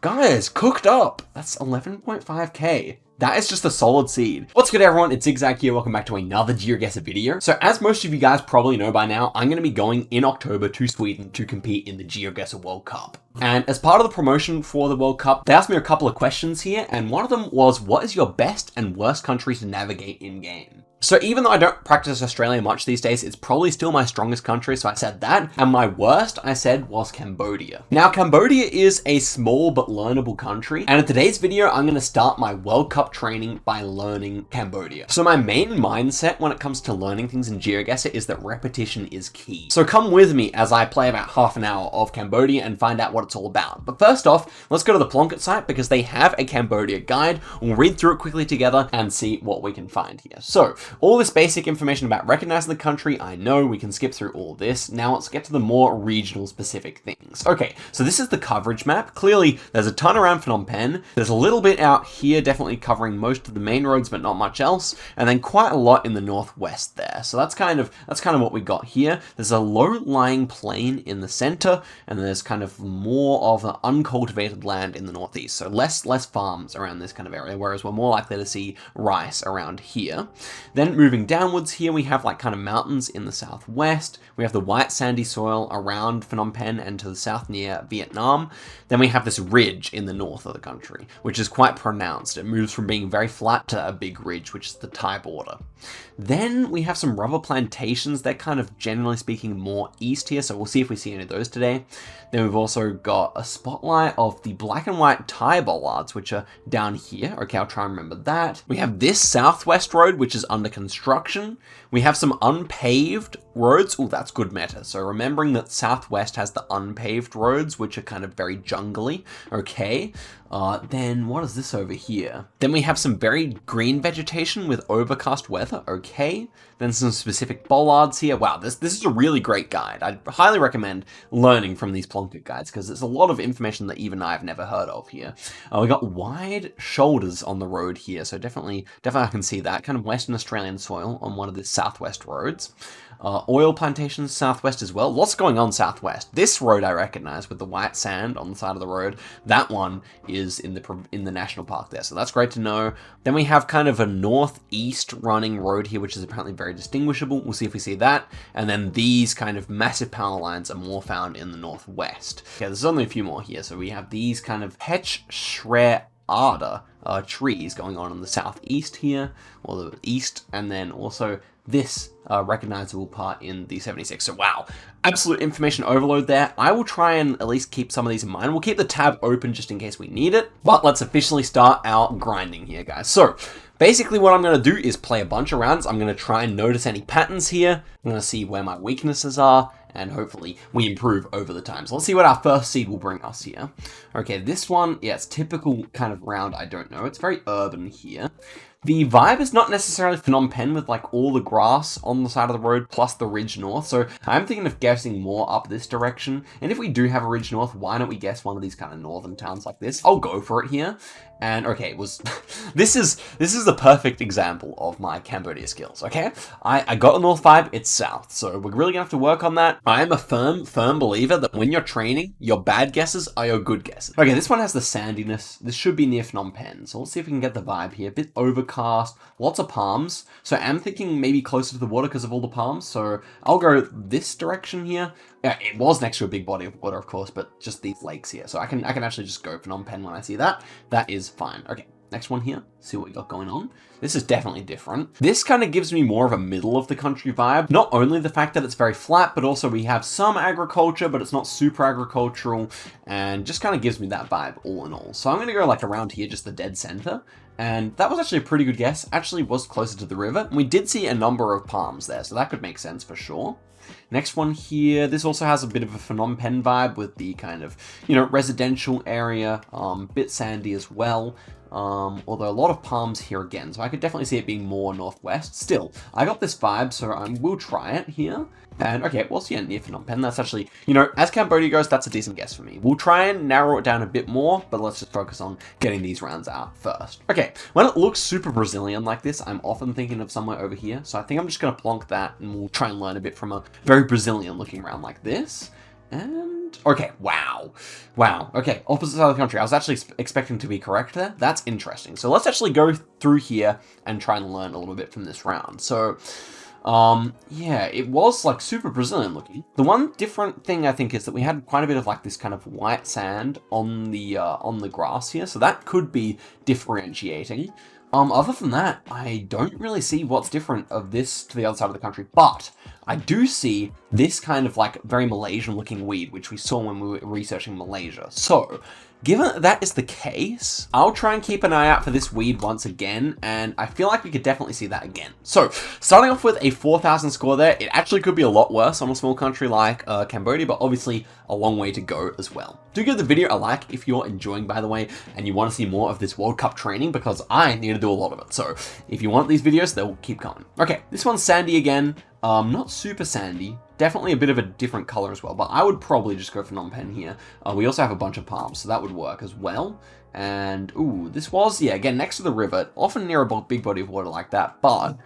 Guys, cooked up. That's 11.5k. That is just a solid seed. What's good, everyone? It's Zigzag here. Welcome back to another Geoguessr video. So as most of you guys probably know by now, I'm going to be going in October to Sweden to compete in the Geoguessr World Cup. And as part of the promotion for the World Cup, they asked me a couple of questions here, and one of them was, what is your best and worst country to navigate in-game? So even though I don't practice Australia much these days, it's probably still my strongest country, so I said that. And my worst, I said, was Cambodia. Now, Cambodia is a small but learnable country, and in today's video, I'm going to start my World Cup training by learning Cambodia. So my main mindset when it comes to learning things in Geoguessr is that repetition is key. So come with me as I play about half an hour of Cambodia and find out what it's all about. But first off, let's go to the Plonk It site because they have a Cambodia guide. We'll read through it quickly together and see what we can find here. So, all this basic information about recognizing the country, I know we can skip through all this. Now let's get to the more regional specific things. Okay, so this is the coverage map. Clearly, there's a ton around Phnom Penh. There's a little bit out here, definitely covering most of the main roads, but not much else. And then quite a lot in the northwest there. So that's kind of what we got here. There's a low-lying plain in the center, and there's kind of more of an uncultivated land in the northeast. So less farms around this kind of area, whereas we're more likely to see rice around here. Then moving downwards here, we have like kind of mountains in the southwest. We have the white sandy soil around Phnom Penh and to the south near Vietnam. Then we have this ridge in the north of the country, which is quite pronounced. It moves from being very flat to a big ridge, which is the Thai border. Then we have some rubber plantations. They're kind of, generally speaking, more east here, so we'll see if we see any of those today. Then we've also got a spotlight of the black and white Thai bollards, which are down here. Okay, I'll try and remember that. We have this southwest road, which is under construction. We have some unpaved roads. Oh, that's good meta. So remembering that southwest has the unpaved roads, which are kind of very jungly. Okay. Then what is this over here? Then we have some very green vegetation with overcast weather. Okay. Then some specific bollards here. Wow, this is a really great guide. I'd highly recommend learning from these Plonk It guides because there's a lot of information that even I've never heard of here. We got wide shoulders on the road here, so definitely I can see that. Kind of Western Australian soil on one of the southwest roads. Oil plantations southwest as well. Lots going on southwest. This road I recognize with the white sand on the side of the road. That one is in the national park there, so that's great to know. Then we have kind of a northeast running road here, which is apparently very distinguishable. We'll see if we see that. And then these kind of massive power lines are more found in the northwest. Okay, there's only a few more here. So we have these kind of Hech Shre Ada trees going on in the southeast here, or the east, and then also this recognizable part in the 76. So wow, absolute information overload there. I will try and at least keep some of these in mind. We'll keep the tab open just in case we need it, but let's officially start our grinding here, guys. So basically what I'm going to do is play a bunch of rounds. I'm going to try and notice any patterns here. I'm going to see where my weaknesses are, and hopefully we improve over the time. So let's see what our first seed will bring us here. Okay, this one, yeah, it's typical kind of round, I don't know. It's very urban here. The vibe is not necessarily Phnom Penh with like all the grass on the side of the road plus the ridge north. So I'm thinking of guessing more up this direction. And if we do have a ridge north, why don't we guess one of these kind of northern towns like this? I'll go for it here. And okay, this is the perfect example of my Cambodia skills, okay? I got a north vibe, it's south, so we're really gonna have to work on that. I am a firm believer that when you're training, your bad guesses are your good guesses. Okay, this one has the sandiness. This should be near Phnom Penh, so let's see if we can get the vibe here. A bit overcast, lots of palms. So I'm thinking maybe closer to the water because of all the palms, so I'll go this direction here. Yeah, it was next to a big body of water, of course, but just these lakes here. So I can actually just go Phnom Penh when I see that. That is fine. Okay, next one here. See what we got going on. This is definitely different. This kind of gives me more of a middle of the country vibe. Not only the fact that it's very flat, but also we have some agriculture, but it's not super agricultural, and just kind of gives me that vibe all in all. So I'm going to go like around here, just the dead center. And that was actually a pretty good guess. Actually was closer to the river. And we did see a number of palms there, so that could make sense for sure. Next one here, this also has a bit of a Phnom Penh vibe with the kind of, residential area, bit sandy as well. Although a lot of palms here again, so I could definitely see it being more northwest. Still, I got this vibe, so I will try it here. And okay, well, so yeah, near Phnom Penh, that's actually, as Cambodia goes, that's a decent guess for me. We'll try and narrow it down a bit more, but let's just focus on getting these rounds out first. Okay, when it looks super Brazilian like this, I'm often thinking of somewhere over here, so I think I'm just going to plonk that, and we'll try and learn a bit from a very Brazilian looking round like this. And and... Okay, wow. Wow, okay, opposite side of the country. I was actually expecting to be correct there. That's interesting. So let's actually go through here and try and learn a little bit from this round. So... yeah, it was like super Brazilian looking. The one different thing I think is that we had quite a bit of like this kind of white sand on the grass here, so that could be differentiating. Other than that, I don't really see what's different of this to the other side of the country, but I do see this kind of like very Malaysian looking weed, which we saw when we were researching Malaysia. So, given that is the case, I'll try and keep an eye out for this weed once again, and I feel like we could definitely see that again. So, starting off with a 4,000 score there, it actually could be a lot worse on a small country like Cambodia, but obviously a long way to go as well. Do give the video a like if you're enjoying, by the way, and you want to see more of this World Cup training, because I need to do a lot of it. So, if you want these videos, they'll keep coming. Okay, this one's sandy again. Not super sandy. Definitely a bit of a different color as well, but I would probably just go for Phnom Penh here. We also have a bunch of palms, so that would work as well. And, ooh, this was, yeah, again, next to the river, often near a big body of water like that, but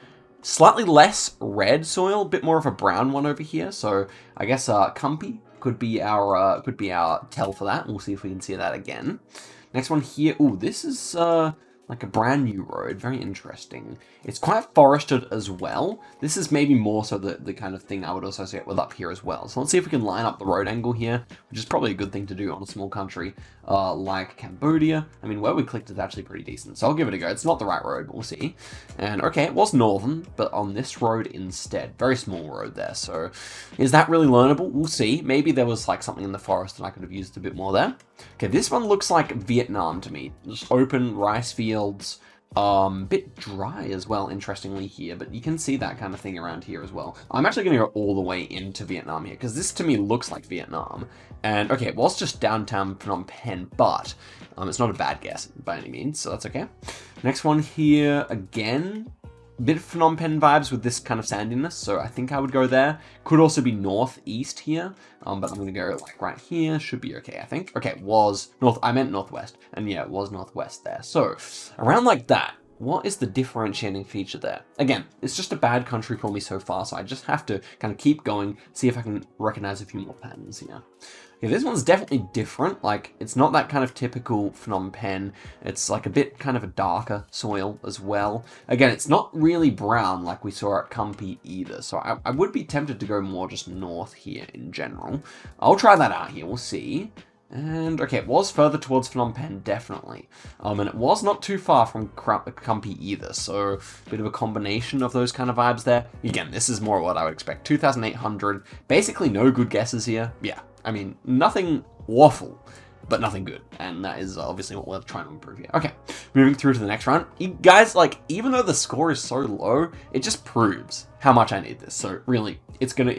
slightly less red soil, a bit more of a brown one over here. So I guess Kumpi could be our tell for that. We'll see if we can see that again. Next one here, ooh, this is like a brand new road, very interesting. It's quite forested as well. This is maybe more so the kind of thing I would associate with up here as well. So let's see if we can line up the road angle here, which is probably a good thing to do on a small country like Cambodia. I mean, where we clicked is actually pretty decent, so I'll give it a go. It's not the right road, but we'll see. And okay, it was northern, but on this road instead. Very small road there, so is that really learnable? We'll see. Maybe there was like something in the forest and I could have used a bit more there. Okay, this one looks like Vietnam to me. Just open rice fields. Bit dry as well, interestingly here, but you can see that kind of thing around here as well. I'm actually going to go all the way into Vietnam here, because this to me looks like Vietnam. And okay, it was just downtown Phnom Penh, but it's not a bad guess by any means, so that's okay. Next one here, again, bit of Phnom Penh vibes with this kind of sandiness, so I think I would go there. Could also be northeast here, but I'm going to go like right here. Should be okay, I think. Okay, it was north. I meant northwest, and yeah, it was northwest there. So around like that. What is the differentiating feature there? Again, it's just a bad country for me so far, so I just have to kind of keep going, see if I can recognize a few more patterns here. Okay, this one's definitely different. Like, it's not that kind of typical Phnom Penh. It's like a bit kind of a darker soil as well. Again, it's not really brown like we saw at Kumpi either, so I would be tempted to go more just north here in general. I'll try that out here, we'll see. And, okay, it was further towards Phnom Penh, definitely. And it was not too far from Kumpi either, so a bit of a combination of those kind of vibes there. Again, this is more what I would expect. 2,800, basically no good guesses here. Yeah, I mean, nothing awful, but nothing good. And that is obviously what we're trying to improve here. Okay, moving through to the next round. You guys, like, even though the score is so low, it just proves how much I need this. So really, it's gonna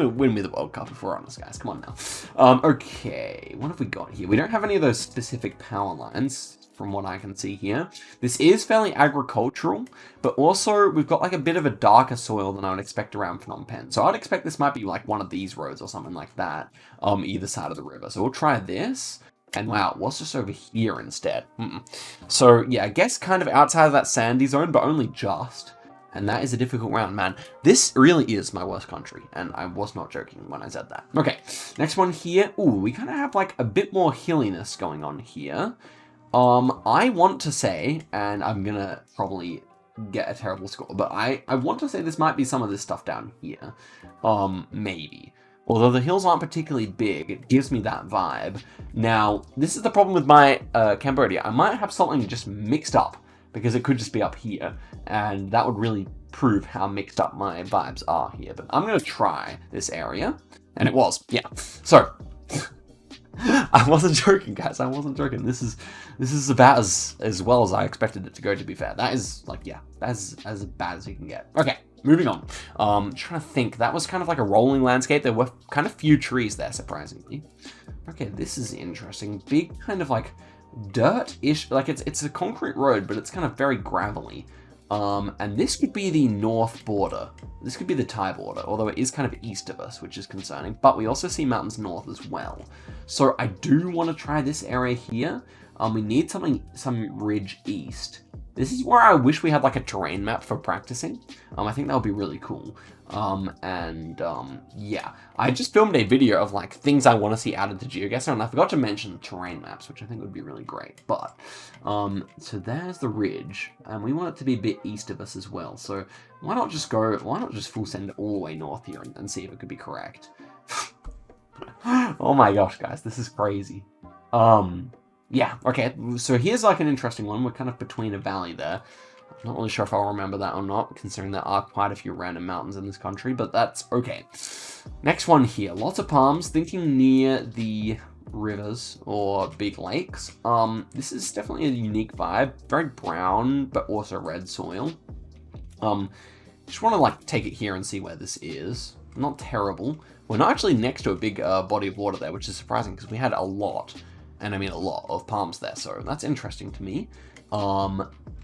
win me the World Cup if we're honest, guys. Come on now. Okay, what have we got here? We don't have any of those specific power lines from what I can see here. This is fairly agricultural, but also we've got like a bit of a darker soil than I would expect around Phnom Penh. So I'd expect this might be like one of these roads or something like that, either side of the river. So we'll try this. And wow, it was just over here instead. So yeah, I guess kind of outside of that sandy zone, but only just. And that is a difficult round, man. This really is my worst country, and I was not joking when I said that. Okay, next one here. Ooh, we kind of have like a bit more hilliness going on here. I want to say, and I'm gonna probably get a terrible score, but I want to say this might be some of this stuff down here. Maybe. Although the hills aren't particularly big, it gives me that vibe. Now, this is the problem with my Cambodia. I might have something just mixed up, because it could just be up here, and that would really prove how mixed up my vibes are here. But I'm going to try this area, and it was, yeah. So, I wasn't joking, guys. I wasn't joking. This is about as well as I expected it to go, to be fair. That is, like, yeah, that's as bad as you can get. Okay, moving on. Trying to think. That was kind of like a rolling landscape. There were kind of few trees there, surprisingly. Okay, this is interesting. Big kind of like dirt-ish, like it's a concrete road, but it's kind of very gravelly. And this could be the north border. This could be the Thai border, although it is kind of east of us, which is concerning. But we also see mountains north as well. So I do want to try this area here. We need some ridge east. This is where I wish we had like a terrain map for practicing. I think that would be really cool. Yeah, I just filmed a video of like things I want to see added to Geoguessr, and I forgot to mention terrain maps, which I think would be really great. But, so there's the ridge, and we want it to be a bit east of us as well. So why not just full send it all the way north here and see if it could be correct. Oh my gosh, guys, this is crazy. Yeah, okay, so here's like an interesting one. We're kind of between a valley there. I'm not really sure if I'll remember that or not, considering there are quite a few random mountains in this country, but that's okay. Next one here, lots of palms, thinking near the rivers or big lakes. This is definitely a unique vibe, very brown, but also red soil. Just want to like take it here and see where this is. Not terrible. We're not actually next to a big body of water there, which is surprising because we had a lot. And I mean a lot of palms there, so that's interesting to me.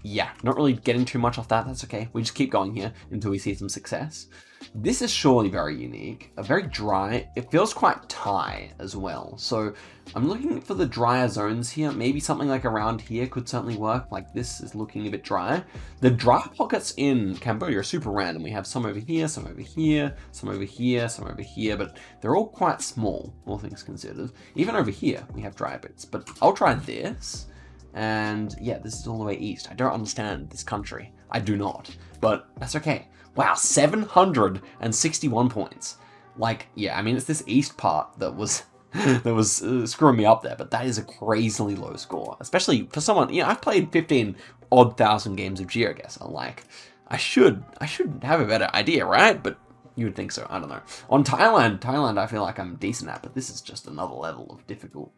Yeah, not really getting too much off that, that's okay. We just keep going here until we see some success. This is surely very unique, very dry. It feels quite Thai as well. So I'm looking for the drier zones here. Maybe something like around here could certainly work. Like this is looking a bit dry. The dry pockets in Cambodia are super random. We have some over here, some over here, some over here, some over here, but they're all quite small, all things considered. Even over here, we have dry bits, but I'll try this. And yeah, this is all the way east. I don't understand this country. I do not, but that's okay. Wow, 761 points. Like, yeah, I mean, it's this east part that was screwing me up there, but that is a crazily low score, especially for someone, you know, I've played 15 odd thousand games of Geoguessr. Like, I should have a better idea, right? But you would think so. I don't know. On Thailand, I feel like I'm decent at, but this is just another level of difficult.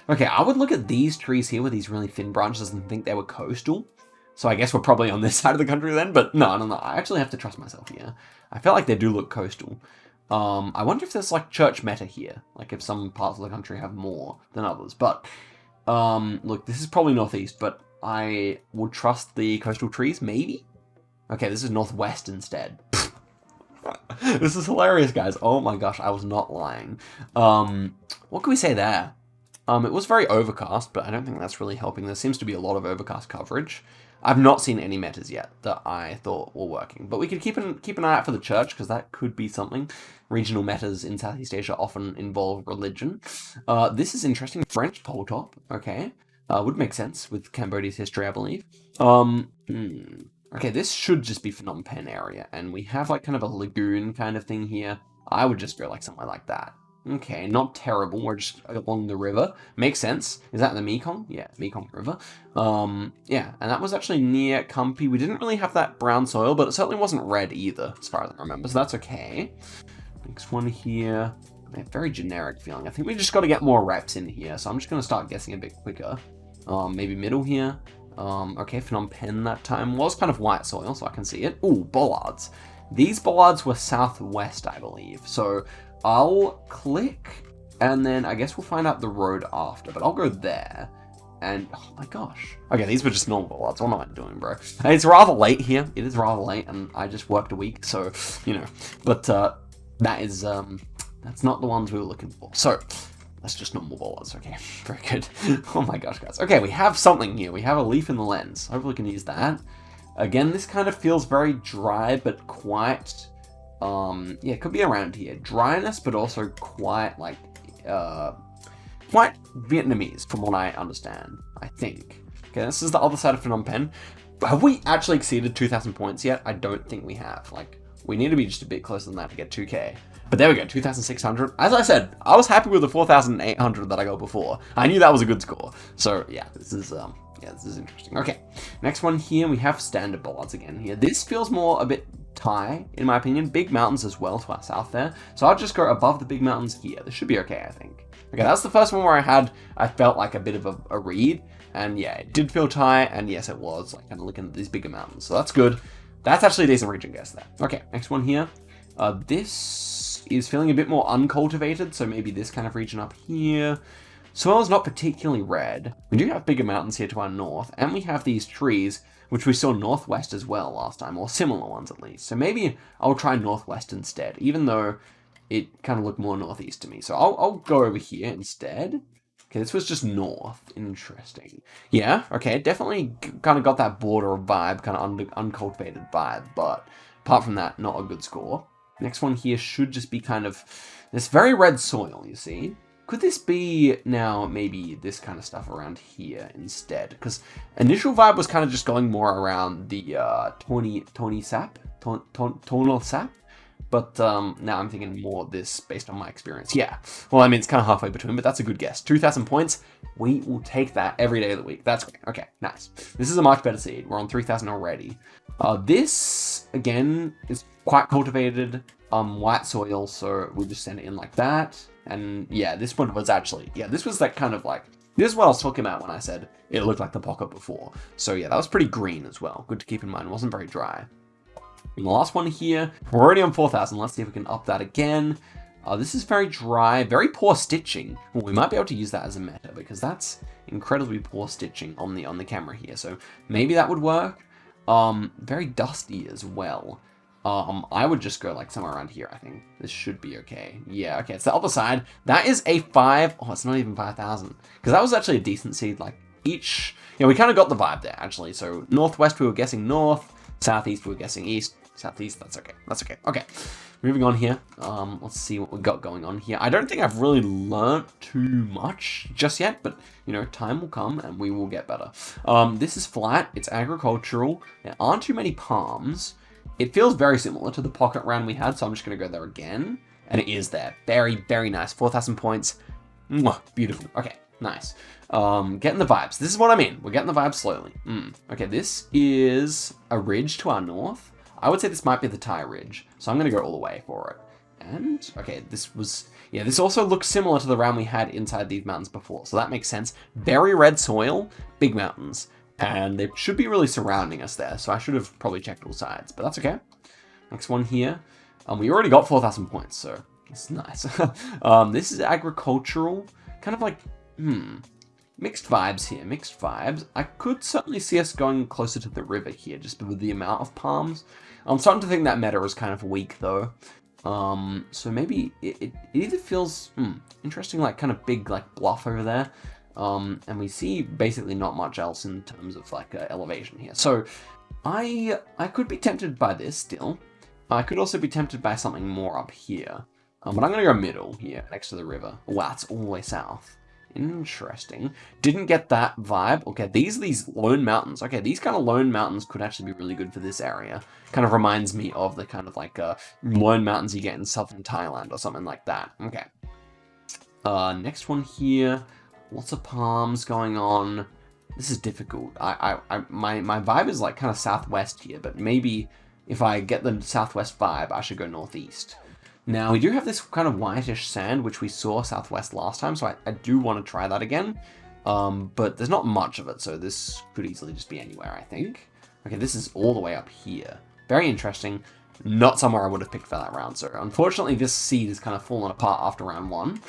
Okay, I would look at these trees here with these really thin branches and think they were coastal. So I guess we're probably on this side of the country then, but no. I actually have to trust myself here. I feel like they do look coastal. I wonder if there's like church meta here, like if some parts of the country have more than others. But look, this is probably northeast, but I would trust the coastal trees, maybe? Okay, this is northwest instead. This is hilarious, guys. Oh my gosh, I was not lying. What can we say there? It was very overcast, but I don't think that's really helping. There seems to be a lot of overcast coverage. I've not seen any metas yet that I thought were working, but we could keep an eye out for the church, because that could be something. Regional metas in Southeast Asia often involve religion. This is interesting. French pole top, okay. Would make sense with Cambodia's history, I believe. Okay, this should just be Phnom Penh area, and we have like kind of a lagoon kind of thing here. I would just go like somewhere like that. Okay, not terrible. We're just along the river. Makes sense. Is that the Mekong? Yeah, Mekong River. Yeah, and that was actually near Kampi. We didn't really have that brown soil, but it certainly wasn't red either, as far as I remember, so that's okay. Next one here. A very generic feeling. I think we just got to get more reps in here, so I'm just going to start guessing a bit quicker. Maybe middle here. Okay, Phnom Penh that time was kind of white soil, so I can see it. Ooh, bollards. These bollards were southwest, I believe. So I'll click, and then I guess we'll find out the road after, but I'll go there. And, oh my gosh. Okay, these were just normal bollards. What am I doing, bro? It's rather late here. It is rather late, and I just worked a week, so, you know. But, that is, that's not the ones we were looking for. So, that's just normal bollards. Okay, very good. Oh my gosh, guys. Okay, we have something here. We have a leaf in the lens. Hopefully we can use that. Again, this kind of feels very dry, but quite, yeah, it could be around here. Dryness, but also quite, like, quite Vietnamese, from what I understand, I think. Okay, this is the other side of Phnom Penh. Have we actually exceeded 2,000 points yet? I don't think we have. Like, we need to be just a bit closer than that to get 2K. But there we go, 2,600. As I said, I was happy with the 4,800 that I got before. I knew that was a good score. So yeah, this is interesting. Okay, next one here, we have standard bollards again here. This feels more a bit Thai, in my opinion. Big mountains as well to our south there. So I'll just go above the big mountains here. This should be okay, I think. Okay, that's the first one where I felt like a bit of a read. And yeah, it did feel Thai, and yes, it was. Like kind of looking at these bigger mountains. So that's good. That's actually a decent region guess there. Okay, next one here. This is feeling a bit more uncultivated, so maybe this kind of region up here. Soil is not particularly red. We do have bigger mountains here to our north, and we have these trees, which we saw northwest as well last time, or similar ones at least. So maybe I'll try northwest instead, even though it kind of looked more northeast to me. So I'll go over here instead. Okay, this was just north. Interesting. Yeah, okay, definitely kind of got that border vibe, kind of uncultivated vibe, but apart from that, not a good score. Next one here should just be kind of this very red soil, you see. Could this be now maybe this kind of stuff around here instead? Because initial vibe was kind of just going more around the tonal sap. But now I'm thinking more this based on my experience. Yeah, well, I mean, it's kind of halfway between, but that's a good guess. 2,000 points. We will take that every day of the week. That's great. Okay, nice. This is a much better seed. We're on 3,000 already. This, again, is quite cultivated, white soil, so we'll just send it in like that. And yeah, this one was actually, yeah, this was that kind of like, this is what I was talking about when I said it looked like the pocket before. So yeah, that was pretty green as well. Good to keep in mind. It wasn't very dry. And the last one here, we're already on 4,000. Let's see if we can up that again. This is very dry, very poor stitching. Well, we might be able to use that as a meta because that's incredibly poor stitching on the camera here. So maybe that would work. Very dusty as well. I would just go like somewhere around here, I think. This should be okay. Yeah, okay, it's the other side. That is a 5. Oh, it's not even 5,000. Because that was actually a decent seed. Like each, yeah, we kind of got the vibe there actually. So northwest, we were guessing north. Southeast, we were guessing east. Southeast, that's okay. That's okay. Okay, moving on here. Let's see what we got going on here. I don't think I've really learnt too much just yet, but you know, time will come and we will get better. This is flat. It's agricultural. There aren't too many palms. It feels very similar to the pocket round we had, so I'm just going to go there again. And it is there. Very, very nice. 4,000 points. Mwah, beautiful. Okay, nice. Getting the vibes. This is what I mean. We're getting the vibes slowly. Okay, this is a ridge to our north. I would say this might be the Thai ridge, so I'm going to go all the way for it. And, okay, this was... Yeah, this also looks similar to the round we had inside these mountains before, so that makes sense. Very red soil, big mountains. And they should be really surrounding us there, so I should have probably checked all sides, but that's okay. Next one here. We already got 4,000 points, so it's nice. This is agricultural, kind of like, mixed vibes here, mixed vibes. I could certainly see us going closer to the river here, just with the amount of palms. I'm starting to think that meta is kind of weak, though. So maybe it either feels, interesting, like kind of big, like bluff over there. And we see basically not much else in terms of like elevation here. So I could be tempted by this still. I could also be tempted by something more up here. But I'm going to go middle here next to the river. Wow, it's all the way south. Interesting. Didn't get that vibe. Okay, these lone mountains. Okay, these kind of lone mountains could actually be really good for this area. Kind of reminds me of the kind of like lone mountains you get in southern Thailand or something like that. Okay. Next one here. Lots of palms going on. This is difficult. My vibe is like kind of southwest here, but maybe if I get the southwest vibe, I should go northeast. Now, we do have this kind of whitish sand, which we saw southwest last time, so I do want to try that again. But there's not much of it, so this could easily just be anywhere, I think. Okay, this is all the way up here. Very interesting. Not somewhere I would have picked for that round, so unfortunately this seed has kind of fallen apart after round 1.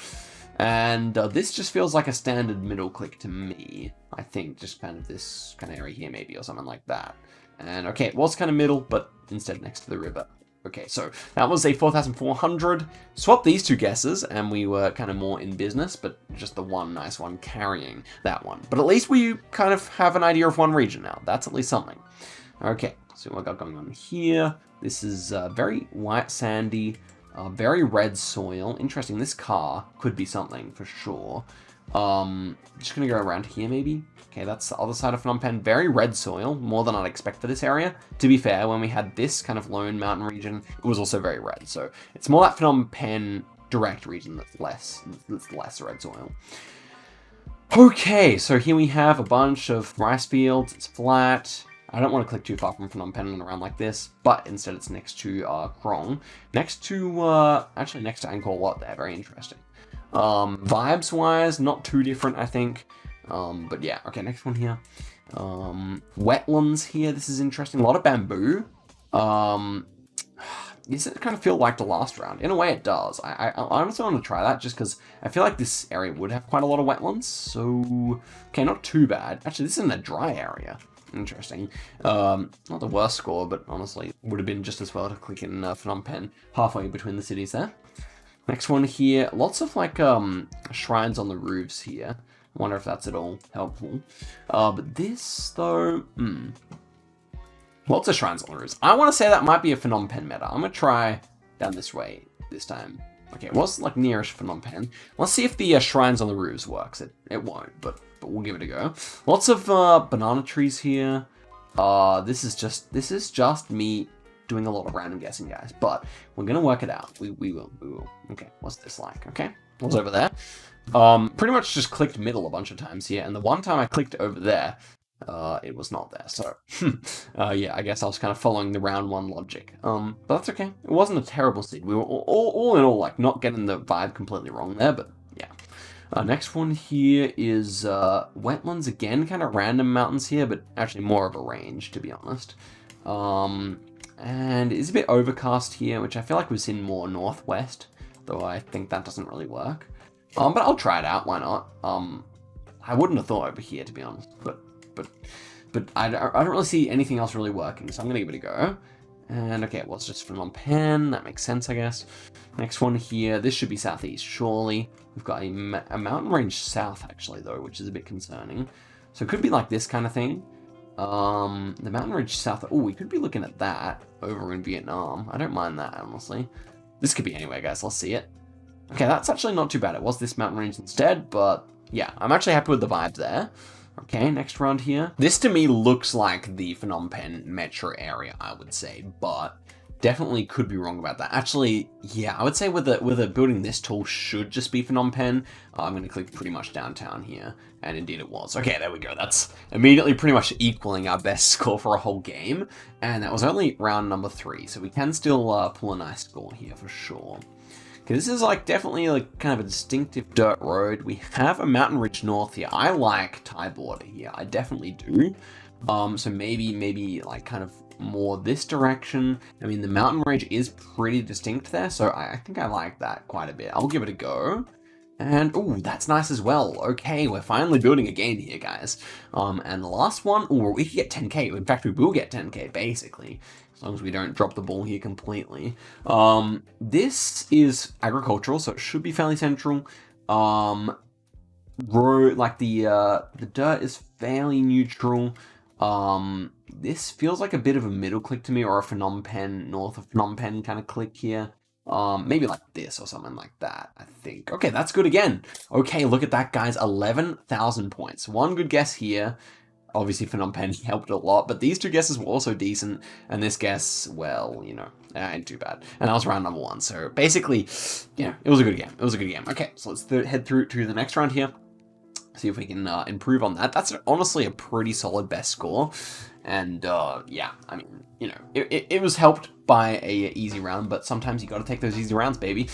And this just feels like a standard middle click to me. I think just kind of this kind of area here maybe, or something like that. And okay, it was kind of middle, but instead next to the river. Okay, so that was a 4,400. Swap these two guesses, and we were kind of more in business, but just the one nice one carrying that one. But at least we kind of have an idea of one region now. That's at least something. Okay, so what I got going on here. This is very white sandy, very red soil. Interesting, this car could be something for sure. Just gonna go around here maybe. Okay, that's the other side of Phnom Penh. Very red soil, more than I'd expect for this area. To be fair, when we had this kind of lone mountain region, it was also very red. So it's more that Phnom Penh direct region that's less red soil. Okay, so here we have a bunch of rice fields. It's flat. I don't want to click too far from Phnom Penh and around like this, but instead it's next to Krong. Next to, actually next to Angkor Wat there. Very interesting. Vibes-wise, not too different, I think. But yeah, okay, next one here. Wetlands here, this is interesting. A lot of bamboo. Does it kind of feel like the last round? In a way, it does. I honestly want to try that just because I feel like this area would have quite a lot of wetlands. So, okay, not too bad. Actually, this is in the dry area. Interesting. Not the worst score, but honestly, would have been just as well to click in Phnom Penh halfway between the cities there. Next one here, lots of like shrines on the roofs here. I wonder if that's at all helpful. But this though, lots of shrines on the roofs. I want to say that might be a Phnom Penh meta. I'm gonna try down this way this time. Okay, it was like nearish Phnom Penh. Let's see if the shrines on the roofs works. It won't, but we'll give it a go. Lots of banana trees here. This is just me doing a lot of random guessing, guys, but we're gonna work it out. We will. Okay, what's this like? Okay, what's over there? Pretty much just clicked middle a bunch of times here, and the one time I clicked over there, it was not there. So, yeah, I guess I was kind of following the round one logic. But that's okay. It wasn't a terrible seed. We were all in all like not getting the vibe completely wrong there, but yeah. Next one here is wetlands again, kind of random mountains here, but actually more of a range, to be honest. And it's a bit overcast here, which I feel like was in more northwest, though I think that doesn't really work. But I'll try it out, why not? I wouldn't have thought over here, to be honest, but I don't really see anything else really working, so I'm gonna give it a go. And okay, well, it's just Phnom Penh, that makes sense, I guess. Next one here, this should be southeast, surely. We've got a mountain range south, actually, though, which is a bit concerning. So it could be like this kind of thing. The mountain range south, oh, we could be looking at that over in Vietnam. I don't mind that, honestly. This could be anywhere, guys, let's see it. Okay, that's actually not too bad. It was this mountain range instead, but yeah, I'm actually happy with the vibe there. Okay, next round here. This to me looks like the Phnom Penh metro area, I would say, but definitely could be wrong about that. Actually, yeah, I would say with a building this tall should just be Phnom Penh. I'm going to click pretty much downtown here, and indeed it was. Okay, there we go. That's immediately pretty much equaling our best score for a whole game, and that was only round number 3, so we can still pull a nice score here for sure. Okay, this is like definitely like kind of a distinctive dirt road. We have a mountain ridge north here. I like Thai border here. I definitely do. So maybe like kind of more this direction. I mean, the mountain range is pretty distinct there, so I think I like that quite a bit. I'll give it a go. And, ooh, that's nice as well. Okay, we're finally building a game here, guys. And the last one, ooh, we could get 10k. In fact, we will get 10k, basically, as long as we don't drop the ball here completely. This is agricultural, so it should be fairly central. Like the dirt is fairly neutral. This feels like a bit of a middle click to me, or a Phnom Penh, north of Phnom Penh kind of click here. Maybe like this or something like that, I think. Okay, that's good again. Okay, look at that, guys. 11,000 points. One good guess here. Obviously, Phnom Penh helped a lot, but these two guesses were also decent, and this guess, well, you know, ain't too bad. And that was round number 1, so basically, yeah, it was a good game. It was a good game. Okay, so let's head through to the next round here. See if we can improve on that. That's honestly a pretty solid best score. And yeah, I mean, you know, it was helped by a easy round, but sometimes you got to take those easy rounds, baby.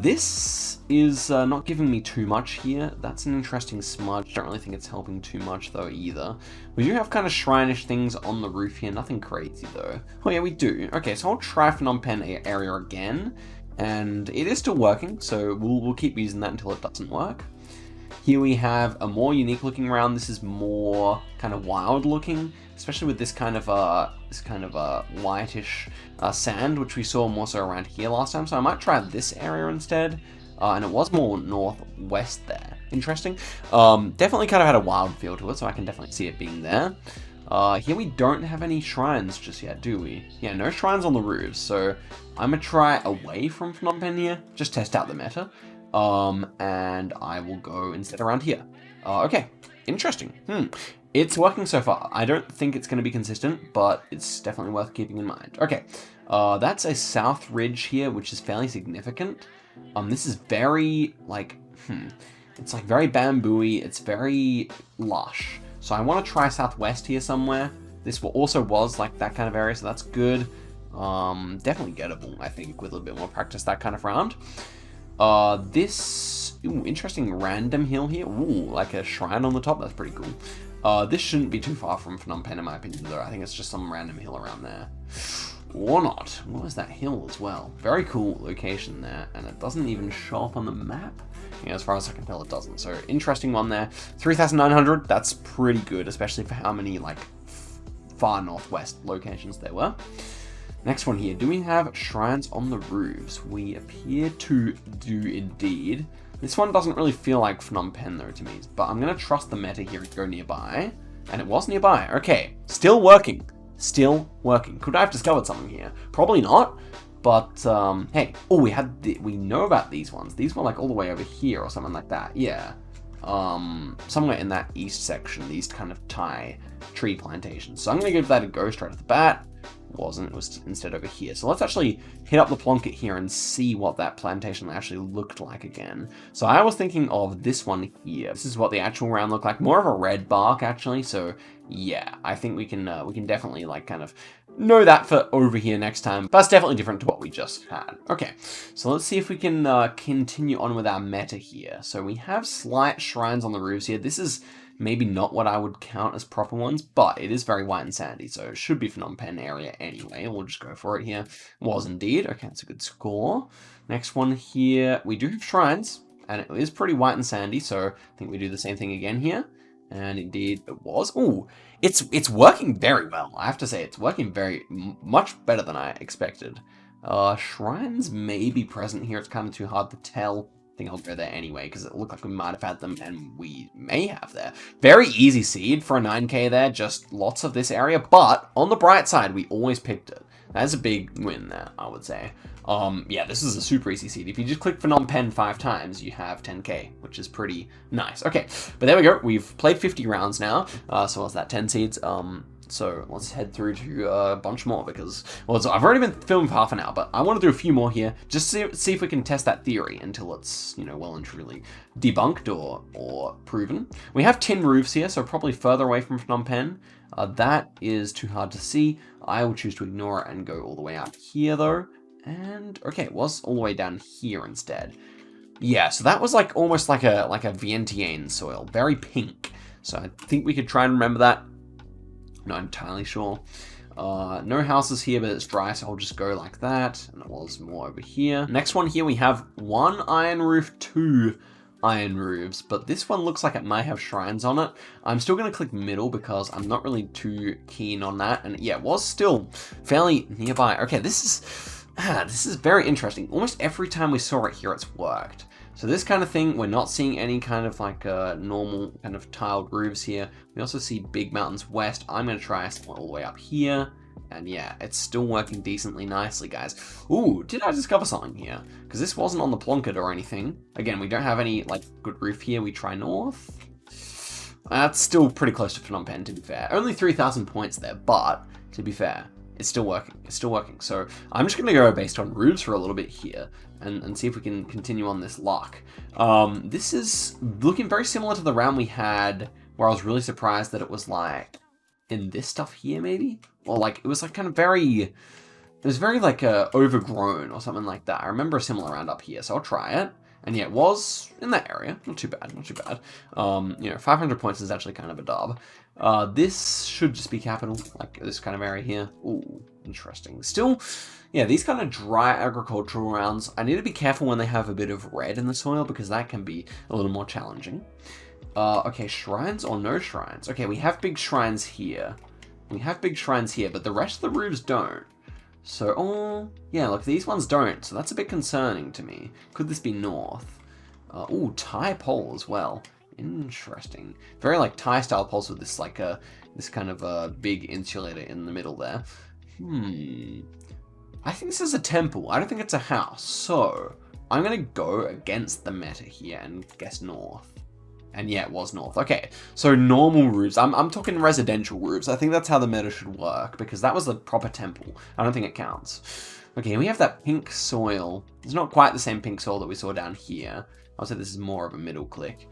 This is not giving me too much here. That's an interesting smudge. Don't really think it's helping too much though either. We do have kind of shrine-ish things on the roof here. Nothing crazy though. Oh yeah, we do. Okay, so I'll try Phnom Penh area again, and it is still working. So we'll keep using that until it doesn't work. Here we have a more unique looking round. This is more kind of wild looking, especially with this kind of whitish sand, which we saw more so around here last time. So I might try this area instead. And it was more northwest there. Interesting. Definitely kind of had a wild feel to it, so I can definitely see it being there. Here we don't have any shrines just yet, do we? Yeah, no shrines on the roofs. So I'm gonna try away from Phnom Penh here, just test out the meta. And I will go instead around here. Okay, interesting. It's working so far. I don't think it's going to be consistent, but it's definitely worth keeping in mind. Okay, that's a south ridge here, which is fairly significant. This is very, like, it's like very bamboo-y. It's very lush. So I want to try southwest here somewhere. This also was like that kind of area, so that's good. Definitely gettable, I think, with a little bit more practice, that kind of round. This, interesting random hill here. Ooh, like a shrine on the top. That's pretty cool. This shouldn't be too far from Phnom Penh in my opinion, though. I think it's just some random hill around there. Or not. What was that hill as well? Very cool location there, and it doesn't even show up on the map. Yeah, as far as I can tell, it doesn't. So, interesting one there. 3,900, that's pretty good, especially for how many, like, far northwest locations there were. Next one here. Do we have shrines on the roofs? We appear to do indeed. This one doesn't really feel like Phnom Penh though to me, but I'm going to trust the meta here and go nearby. And it was nearby. Okay, still working. Still working. Could I have discovered something here? Probably not. But, hey. Oh, we know about these ones. These were like all the way over here or something like that. Yeah. Somewhere in that east section, these kind of Thai tree plantations. So I'm going to give that a go straight off the bat. It was instead over here. So let's actually hit up the Plonk It here and see what that plantation actually looked like again. So I was thinking of this one here. This is what the actual round looked like. More of a red bark actually. So yeah, I think we can definitely like kind of know that for over here next time. But it's definitely different to what we just had. Okay, so let's see if we can continue on with our meta here. So we have slight shrines on the roofs here. This is maybe not what I would count as proper ones, but it is very white and sandy, so it should be Phnom Penh area anyway. We'll just go for it here. Was indeed. Okay, that's a good score. Next one here, we do have shrines, and it is pretty white and sandy, so I think we do the same thing again here. And indeed, it was. Ooh, it's working very well. I have to say, it's working very much better than I expected. Shrines may be present here. It's kind of too hard to tell. I think I'll go there anyway, because it looked like we might have had them, and we may have there. Very easy seed for a 9k there, just lots of this area, but on the bright side, we always picked it. That's a big win there, I would say. Yeah, this is a super easy seed. If you just click Phnom Penh 5 times, you have 10k, which is pretty nice. Okay, but there we go. We've played 50 rounds now, so what's that, 10 seeds? So let's head through to a bunch more because, well, I've already been filming for half an hour, but I want to do a few more here just to see if we can test that theory until it's, you know, well and truly debunked or proven. We have tin roofs here, so probably further away from Phnom Penh. That is too hard to see. I will choose to ignore it and go all the way out here though. And okay, it was all the way down here instead. Yeah, so that was like almost like a Vientiane soil, very pink. So I think we could try and remember that. Not entirely sure. No houses here, but it's dry, so I'll just go like that. And it was more over here. Next one here, we have 1 iron roof, 2 iron roofs, but this one looks like it might have shrines on it. I'm still going to click middle because I'm not really too keen on that. And yeah, it was still fairly nearby. Okay, this is very interesting. Almost every time we saw it here, it's worked. So this kind of thing, we're not seeing any kind of like normal kind of tiled roofs here. We also see big mountains west. I'm going to try somewhere all the way up here. And yeah, it's still working decently nicely, guys. Ooh, did I discover something here? Because this wasn't on the Plonk It or anything. Again, we don't have any like good roof here. We try north. That's still pretty close to Phnom Penh, to be fair. Only 3,000 points there, but to be fair, it's still working. It's still working. So I'm just going to go based on roofs for a little bit here and see if we can continue on this luck. This is looking very similar to the round we had where I was really surprised that it was like in this stuff here, maybe? Or like, it was like kind of very, it was very like overgrown or something like that. I remember a similar round up here, so I'll try it. And yeah, it was in that area. Not too bad, not too bad. You know, 500 points is actually kind of a dub. This should just be capital, like this kind of area here. Ooh, interesting. Still, yeah, these kind of dry agricultural rounds, I need to be careful when they have a bit of red in the soil because that can be a little more challenging. Okay, shrines or no shrines? Okay, we have big shrines here. We have big shrines here, but the rest of the roofs don't. So, oh, yeah, look, these ones don't, so that's a bit concerning to me. Could this be north? Ooh, Thai pole as well. Interesting. Very like Thai style poles with this like this kind of big insulator in the middle there. I think this is a temple. I don't think it's a house. So I'm gonna go against the meta here and guess north. And yeah, it was north. Okay, so normal roofs. I'm talking residential roofs. I think that's how the meta should work because that was the proper temple. I don't think it counts. Okay, we have that pink soil. It's not quite the same pink soil that we saw down here. I would say this is more of a middle click.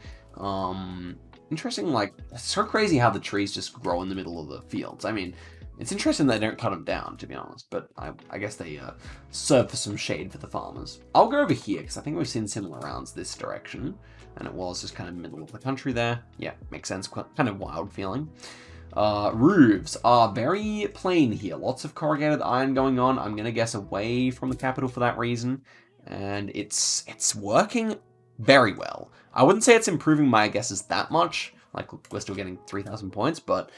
Interesting, like, it's so crazy how the trees just grow in the middle of the fields. I mean, it's interesting they don't cut them down, to be honest, but I guess they serve for some shade for the farmers. I'll go over here, because I think we've seen similar rounds this direction, and it was just kind of middle of the country there. Yeah, makes sense, kind of wild feeling. Roofs are very plain here. Lots of corrugated iron going on. I'm going to guess away from the capital for that reason, and it's working very well. I wouldn't say it's improving my guesses that much. Like, we're still getting 3,000 points, but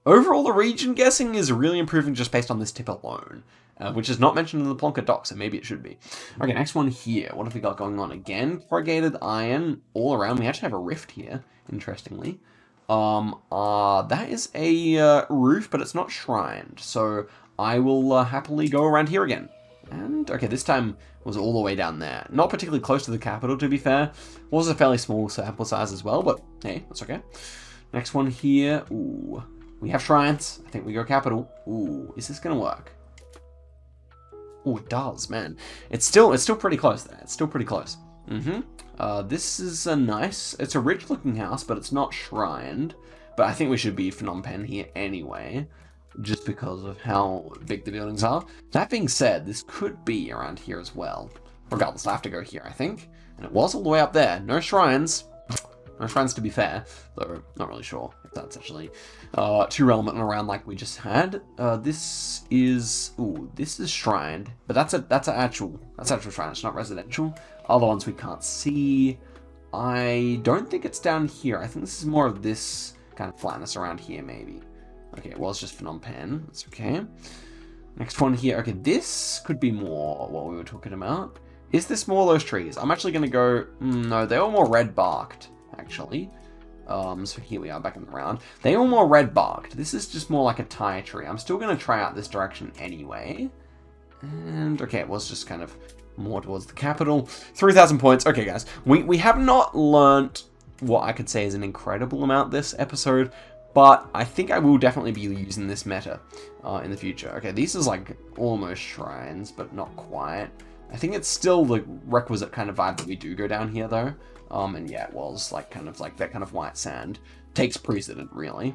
overall, the region guessing is really improving just based on this tip alone. Which is not mentioned in the Plonk It doc, so maybe it should be. Okay, next one here. What have we got going on? Again, corrugated iron all around. We actually have a rift here, interestingly. That is a roof, but it's not shrined. So I will happily go around here again. And, okay, this time was all the way down there. Not particularly close to the capital, to be fair. Was a fairly small sample size as well, but hey, that's okay. Next one here. Ooh, we have shrines. I think we go capital. Ooh, is this gonna work? Oh, it does, man. It's still pretty close there. It's still pretty close. This is a nice, it's a rich looking house, but it's not shrined. But I think we should be Phnom Penh here anyway, just because of how big the buildings are. That being said, this could be around here as well. Regardless, I have to go here, I think. And it was all the way up there. No shrines. No shrines, to be fair, though not really sure if that's actually too relevant around like we just had. This is shrined, but that's actual shrine. It's not residential. Other ones we can't see. I don't think it's down here. I think this is more of this kind of flatness around here, maybe. Okay, it was just Phnom Penh. That's okay. Next one here. Okay, this could be more what we were talking about. Is this more those trees? I'm actually going to go... no, they were more red-barked, actually. So here we are back in the round. They were more red-barked. This is just more like a Thai tree. I'm still going to try out this direction anyway. And, okay, it was just kind of more towards the capital. 3,000 points. Okay, guys. We have not learnt what I could say is an incredible amount this episode, but I think I will definitely be using this meta in the future. Okay, these is like almost shrines, but not quite. I think it's still the requisite kind of vibe that we do go down here, though. And yeah, it was like kind of like that kind of white sand takes precedent, really.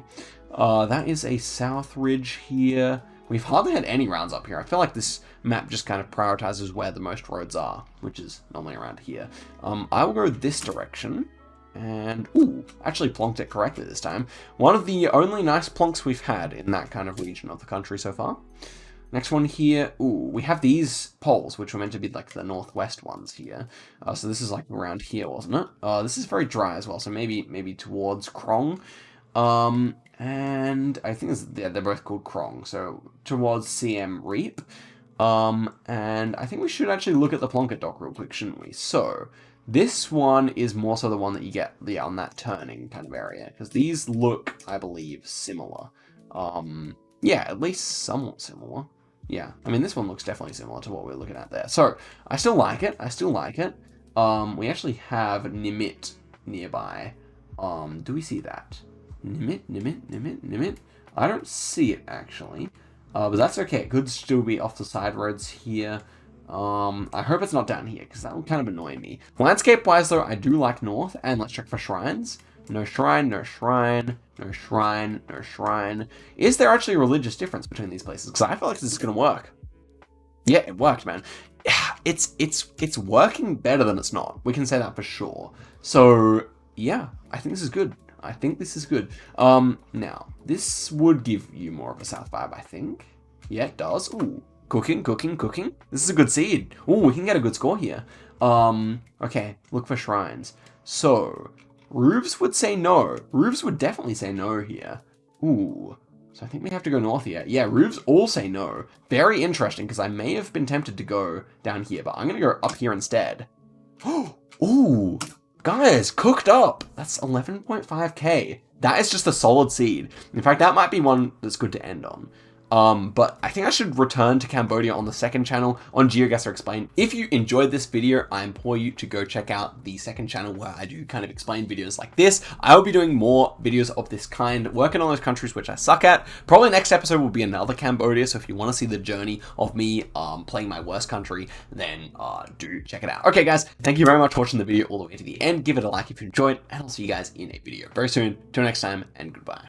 That is a south ridge here. We've hardly had any rounds up here. I feel like this map just kind of prioritizes where the most roads are, which is normally around here. I will go this direction. And, ooh, actually plonked it correctly this time. One of the only nice plonks we've had in that kind of region of the country so far. Next one here, ooh, we have these poles, which were meant to be like the northwest ones here. So this is like around here, wasn't it? This is very dry as well, so maybe towards Krong. And I think they're both called Krong, so towards CM Reap. And I think we should actually look at the Plonk It dock real quick, shouldn't we? So this one is more so the one that you get on that turning kind of area, because these look, I believe, similar. Yeah, at least somewhat similar. Yeah, I mean, this one looks definitely similar to what we're looking at there. So, I still like it. We actually have Nimit nearby. Do we see that? Nimit? I don't see it, actually. But that's okay. It could still be off the side roads here. I hope it's not down here, because that would kind of annoy me. Landscape-wise, though, I do like north, and let's check for shrines. No shrine, no shrine, no shrine, no shrine. Is there actually a religious difference between these places? Because I feel like this is going to work. Yeah, it worked, man. It's working better than it's not. We can say that for sure. So, yeah, I think this is good. Now, this would give you more of a south vibe, I think. Yeah, it does. Ooh, cooking. This is a good seed. Ooh, we can get a good score here. Okay, look for shrines. So, roofs would say no. Roofs would definitely say no here. Ooh, so I think we have to go north here. Yeah, roofs all say no. Very interesting, because I may have been tempted to go down here, but I'm going to go up here instead. Ooh, guys, cooked up. That's 11.5k. That is just a solid seed. In fact, that might be one that's good to end on. But I think I should return to Cambodia on the second channel on Geoguessr Explain. If you enjoyed this video, I implore you to go check out the second channel where I do kind of explain videos like this. I will be doing more videos of this kind, working on those countries which I suck at. Probably next episode will be another Cambodia, so if you want to see the journey of me playing my worst country, then do check it out. Okay guys, thank you very much for watching the video all the way to the end. Give it a like if you enjoyed, and I'll see you guys in a video very soon. Till next time, and goodbye.